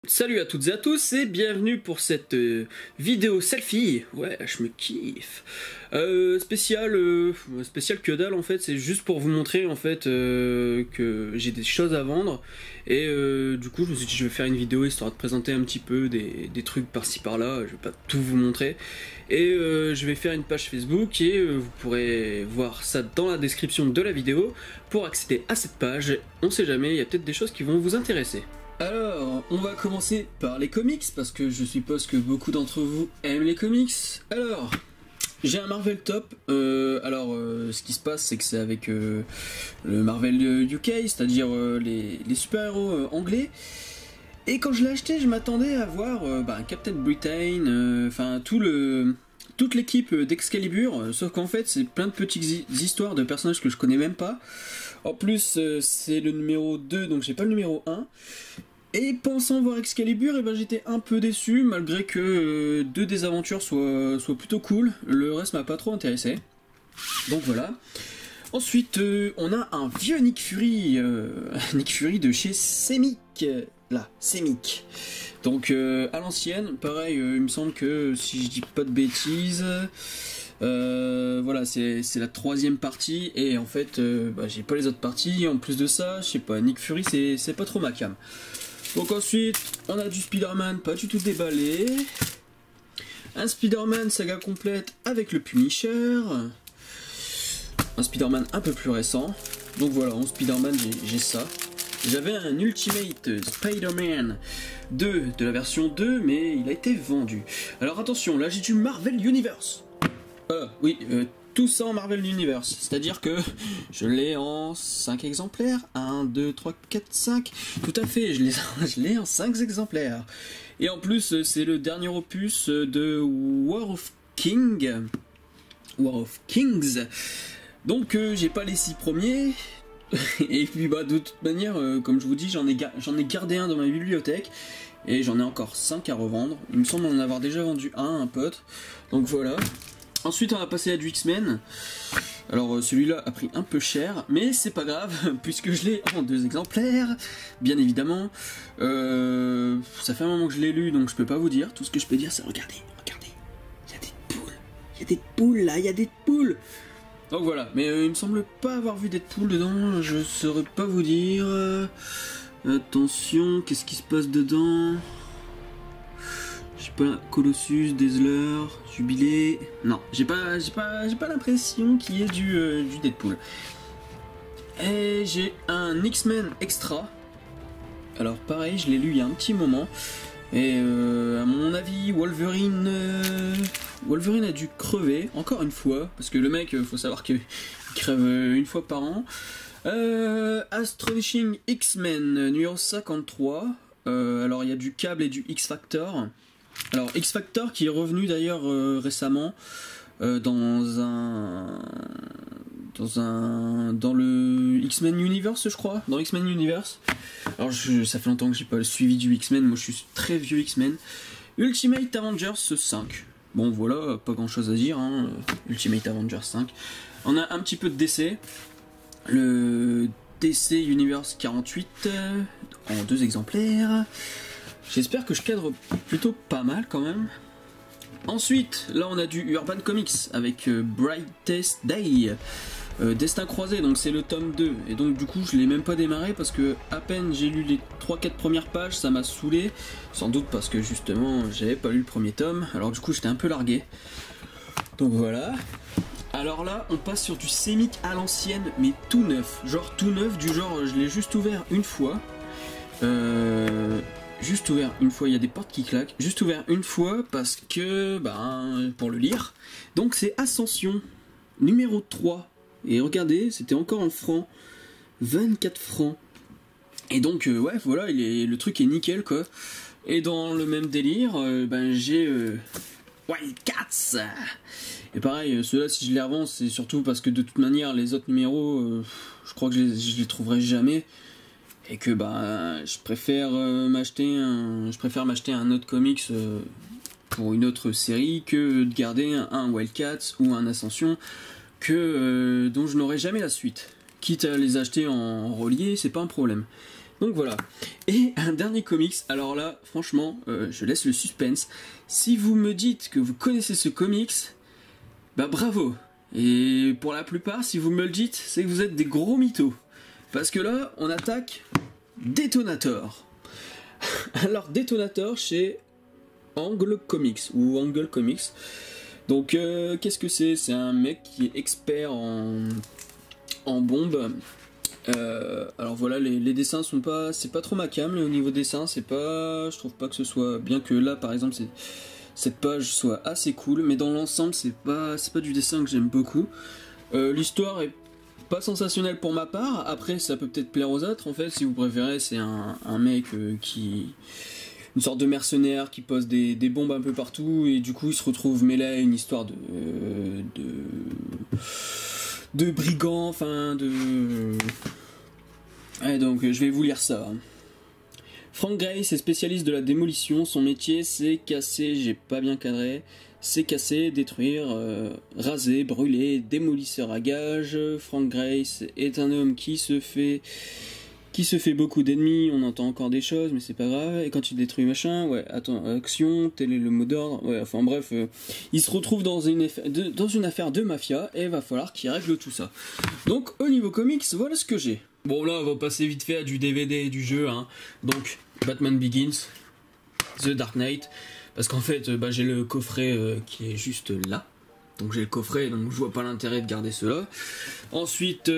Salut à toutes et à tous et bienvenue pour cette vidéo selfie. Ouais, je me kiffe. Spécial que dalle en fait, c'est juste pour vous montrer en fait que j'ai des choses à vendre et du coup je me suis dit je vais faire une vidéo histoire de présenter un petit peu des trucs par-ci par-là. Je vais pas tout vous montrer et je vais faire une page Facebook et vous pourrez voir ça dans la description de la vidéo pour accéder à cette page. On sait jamais, il y a peut-être des choses qui vont vous intéresser. Alors, on va commencer par les comics, parce que je suppose que beaucoup d'entre vous aiment les comics. Alors, j'ai un Marvel Top. Ce qui se passe, c'est que c'est avec le Marvel UK, c'est-à-dire les super-héros anglais. Et quand je l'ai acheté, je m'attendais à voir Captain Britain, toute l'équipe d'Excalibur, sauf qu'en fait, c'est plein de petites histoires de personnages que je connais même pas. En plus, c'est le numéro 2, donc j'ai pas le numéro 1. Et pensant voir Excalibur, j'étais un peu déçu, malgré que deux des aventures soient plutôt cool. Le reste m'a pas trop intéressé. Donc voilà. Ensuite, on a un vieux Nick Fury. Nick Fury de chez Semic. Là, Semic. Donc à l'ancienne, pareil, il me semble que si je dis pas de bêtises... voilà, c'est la troisième partie et en fait j'ai pas les autres parties. En plus de ça, je sais pas, Nick Fury c'est pas trop ma cam. Donc ensuite on a du Spider-Man pas du tout déballé, un Spider-Man saga complète avec le Punisher, un Spider-Man un peu plus récent. Donc voilà, en Spider-Man j'ai ça. J'avais un Ultimate Spider-Man 2 de la version 2 mais il a été vendu. Alors attention, là j'ai du Marvel Universe. Tout ça en Marvel Universe, c'est-à-dire que je l'ai en 5 exemplaires, 1, 2, 3, 4, 5, tout à fait, je l'ai en 5 exemplaires. Et en plus, c'est le dernier opus de War of Kings, donc j'ai pas les 6 premiers, et puis de toute manière, comme je vous dis, j'en ai gardé un dans ma bibliothèque, et j'en ai encore 5 à revendre, il me semble en avoir déjà vendu un pote, donc voilà. Ensuite on va passer à du X-Men. Alors celui-là a pris un peu cher, mais c'est pas grave, puisque je l'ai en 2 exemplaires, bien évidemment. Ça fait un moment que je l'ai lu, donc je peux pas vous dire. Tout ce que je peux dire, c'est regardez, il y a des poules. Il y a des poules là, il y a des poules. Donc voilà, mais il me semble pas avoir vu des poules dedans, je saurais pas vous dire. Attention, qu'est-ce qui se passe dedans? Je sais pas, Colossus, Dazzler, Jubilé... Non, j'ai pas l'impression qu'il y ait du Deadpool. Et j'ai un X-Men Extra. Alors pareil, je l'ai lu il y a un petit moment. Et à mon avis, Wolverine a dû crever, encore une fois. Parce que le mec, faut savoir qu'il crève une fois par an. Astonishing X-Men numéro 53. Alors il y a du Cable et du X-Factor. Alors X-Factor qui est revenu d'ailleurs récemment dans le X-Men Universe, je crois, dans X-Men Universe. Alors ça fait longtemps que j'ai pas le suivi du X-Men, moi je suis très vieux X-Men. Ultimate Avengers 5. Bon voilà, pas grand chose à dire, hein. Ultimate Avengers 5. On a un petit peu de DC. Le DC Universe 48 en 2 exemplaires. J'espère que je cadre plutôt pas mal quand même. Ensuite, là on a du Urban Comics avec Brightest Day, Destin croisé, donc c'est le tome 2. Et donc du coup je l'ai même pas démarré parce que à peine j'ai lu les 3-4 premières pages, ça m'a saoulé. Sans doute parce que justement j'avais pas lu le premier tome, alors du coup j'étais un peu largué. Donc voilà. Alors là on passe sur du Semic à l'ancienne mais tout neuf. Genre tout neuf, du genre je l'ai juste ouvert une fois. Juste ouvert une fois, il y a des portes qui claquent. Juste ouvert une fois parce que, pour le lire. Donc c'est Ascension, numéro 3. Et regardez, c'était encore en francs. 24 francs. Et donc, ouais, voilà, le truc est nickel, quoi. Et dans le même délire, j'ai Wildcats. Et pareil, ceux-là, si je les revends, c'est surtout parce que de toute manière, les autres numéros, je crois que je les trouverai jamais. Et que je préfère m'acheter un autre comics pour une autre série que de garder un Wildcats ou un Ascension dont je n'aurai jamais la suite. Quitte à les acheter en relié, c'est pas un problème. Donc voilà. Et un dernier comics, alors là, franchement, je laisse le suspense. Si vous me dites que vous connaissez ce comics, bah bravo. Et pour la plupart, si vous me le dites, c'est que vous êtes des gros mythos. Parce que là, on attaque Detonator. Alors, Detonator chez Angle Comics, ou Angle Comics. Donc, qu'est-ce que c'est? C'est un mec qui est expert en bombes. Alors voilà, les dessins sont pas, c'est pas trop ma cam, mais au niveau dessin, c'est pas, je trouve pas que ce soit, bien que là par exemple cette page soit assez cool, mais dans l'ensemble c'est pas du dessin que j'aime beaucoup. L'histoire est pas sensationnelle pour ma part. Après ça peut peut-être plaire aux autres. En fait, si vous préférez, c'est un mec une sorte de mercenaire qui pose des bombes un peu partout, et du coup il se retrouve mêlé à une histoire de brigands, enfin Ouais, donc je vais vous lire ça. Frank Grace est spécialiste de la démolition. Son métier c'est casser, j'ai pas bien cadré, c'est casser, détruire, raser, brûler, démolisseur à gages. Frank Grace est un homme qui se fait beaucoup d'ennemis. On entend encore des choses, mais c'est pas grave. Et quand il détruit machin, ouais, attends, action, tel est le mot d'ordre. Ouais, enfin bref, il se retrouve dans une affaire de mafia et il va falloir qu'il règle tout ça. Donc au niveau comics, voilà ce que j'ai. Bon là, on va passer vite fait à du DVD et du jeu, hein. Donc Batman Begins, The Dark Knight, parce qu'en fait, j'ai le coffret qui est juste là. Donc j'ai le coffret, donc je vois pas l'intérêt de garder cela. Ensuite,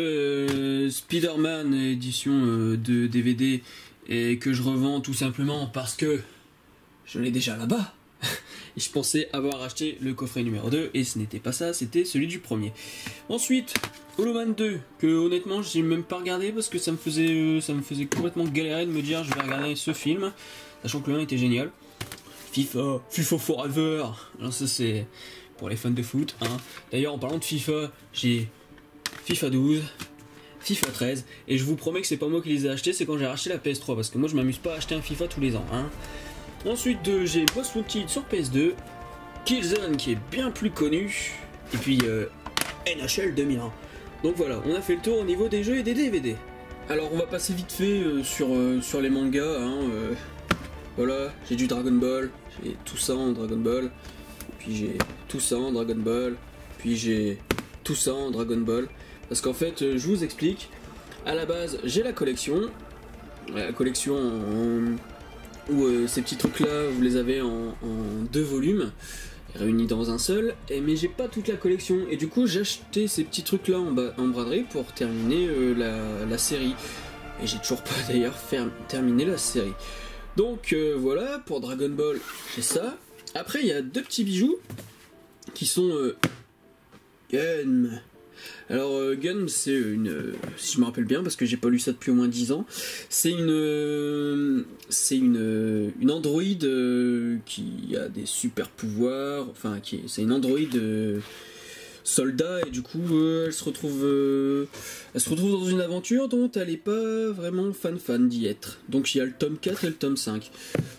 Spider-Man édition de DVD, et que je revends tout simplement parce que je l'ai déjà là-bas. Et je pensais avoir acheté le coffret numéro 2, et ce n'était pas ça, c'était celui du premier. Ensuite, Hollow Man 2, que honnêtement j'ai même pas regardé parce que ça me faisait complètement galérer de me dire je vais regarder ce film, sachant que le 1 était génial. FIFA Forever, alors ça c'est pour les fans de foot, hein. D'ailleurs en parlant de FIFA, j'ai FIFA 12, FIFA 13, et je vous promets que c'est pas moi qui les ai achetés, c'est quand j'ai racheté la PS3, parce que moi je m'amuse pas à acheter un FIFA tous les ans, hein. Ensuite j'ai Most Wanted sur PS2, Killzone qui est bien plus connu, et puis NHL 2001. Donc voilà, on a fait le tour au niveau des jeux et des DVD. Alors on va passer vite fait sur les mangas, hein. Voilà, j'ai du Dragon Ball, j'ai tout ça en Dragon Ball, puis j'ai tout ça en Dragon Ball, puis j'ai tout ça en Dragon Ball. Parce qu'en fait, je vous explique, à la base j'ai la collection où ces petits trucs là, vous les avez en 2 volumes, réunis dans un seul, mais j'ai pas toute la collection, et du coup j'ai acheté ces petits trucs là en braderie pour terminer la série, et j'ai toujours pas d'ailleurs terminé la série. Donc voilà, pour Dragon Ball j'ai ça. Après il y a 2 petits bijoux qui sont Gun. Alors Gun c'est si je me rappelle bien, parce que j'ai pas lu ça depuis au moins 10 ans, c'est une androïde qui a des super pouvoirs, enfin c'est une androïde soldat, et du coup elle se retrouve dans une aventure dont elle est pas vraiment fan d'y être. Donc il y a le tome 4 et le tome 5.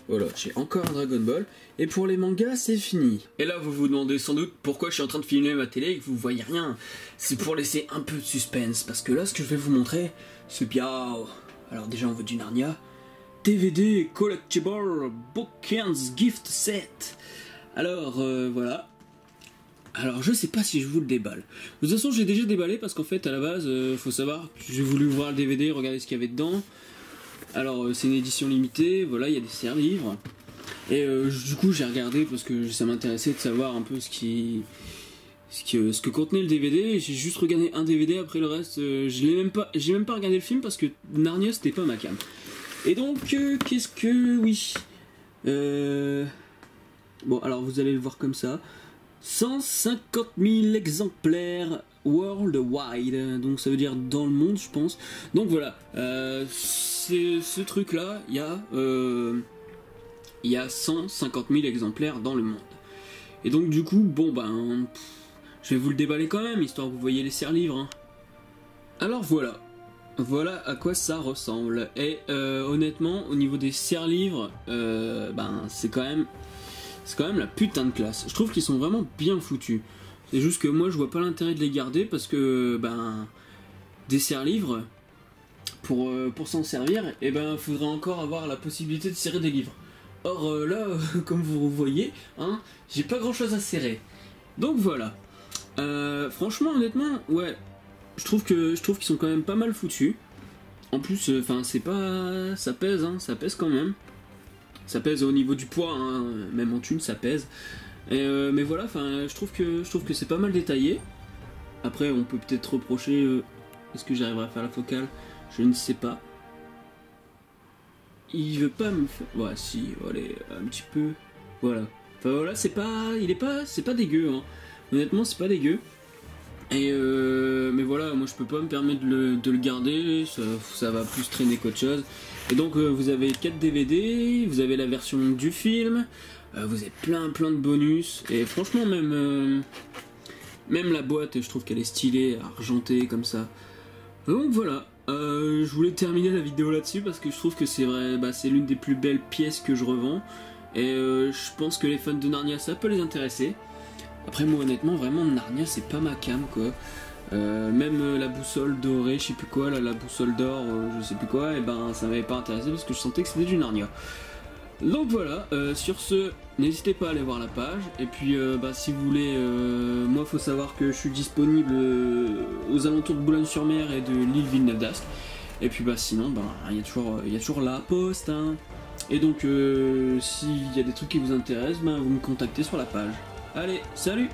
Voilà, j'ai encore un Dragon Ball. Et pour les mangas, c'est fini. Et là, vous vous demandez sans doute pourquoi je suis en train de filmer ma télé et que vous voyez rien. C'est pour laisser un peu de suspense, parce que là, ce que je vais vous montrer, c'est bien... Alors déjà, on veut du Narnia. DVD Collectible Bookends Gift Set. Alors, voilà. Alors, je sais pas si je vous le déballe. De toute façon, j'ai déjà déballé, parce qu'en fait, à la base, faut savoir, j'ai voulu voir le DVD, regarder ce qu'il y avait dedans. Alors, c'est une édition limitée, voilà, il y a des serre-livres. Et du coup j'ai regardé parce que ça m'intéressait de savoir un peu ce que contenait le DVD. J'ai juste regardé un DVD, après le reste j'ai même pas regardé le film parce que Narnia c'était pas ma cam. Et donc qu'est-ce que... Oui. Bon alors vous allez le voir comme ça. 150 000 exemplaires worldwide, donc ça veut dire dans le monde je pense. Donc voilà, c'est ce truc là, il y a 150 000 exemplaires dans le monde. Et donc du coup, bon je vais vous le déballer quand même, histoire que vous voyez les serre-livres, hein. Alors voilà à quoi ça ressemble. Et honnêtement, au niveau des serre-livres, c'est quand même la putain de classe. Je trouve qu'ils sont vraiment bien foutus. C'est juste que moi je vois pas l'intérêt de les garder, parce que des serre-livres, pour s'en servir, et ben il faudrait encore avoir la possibilité de serrer des livres. Or là, comme vous voyez, hein, j'ai pas grand chose à serrer. Donc voilà. Franchement, honnêtement, ouais, je trouve qu'ils sont quand même pas mal foutus. En plus, enfin, c'est pas, ça pèse, hein, ça pèse quand même. Ça pèse au niveau du poids, hein, même en thune, ça pèse. Mais voilà, enfin, je trouve que c'est pas mal détaillé. Après, on peut peut-être reprocher. Est-ce que j'arriverai à faire la focale? Je ne sais pas. Il veut pas me faire. Ouais, si, allez, un petit peu. Voilà. Enfin voilà, c'est pas dégueu. Hein. Honnêtement, c'est pas dégueu. Mais voilà, moi je peux pas me permettre de le garder. Ça va plus traîner qu'autre chose. Et donc vous avez 4 DVD, vous avez la version du film, vous avez plein de bonus. Et franchement, même la boîte, je trouve qu'elle est stylée, argentée comme ça. Donc voilà. Je voulais terminer la vidéo là-dessus parce que je trouve que c'est vrai, c'est l'une des plus belles pièces que je revends et je pense que les fans de Narnia ça peut les intéresser. Après moi honnêtement vraiment Narnia c'est pas ma cam quoi. Même la boussole dorée, je sais plus quoi là, la boussole d'or, je sais plus quoi, et ben ça m'avait pas intéressé parce que je sentais que c'était du Narnia. Donc voilà, sur ce, n'hésitez pas à aller voir la page. Et puis si vous voulez, moi faut savoir que je suis disponible aux alentours de Boulogne-sur-Mer et de l'île Villeneuve-d'Ascq. Et puis sinon, il y a toujours la poste. Hein. Et donc s'il y a des trucs qui vous intéressent, vous me contactez sur la page. Allez, salut!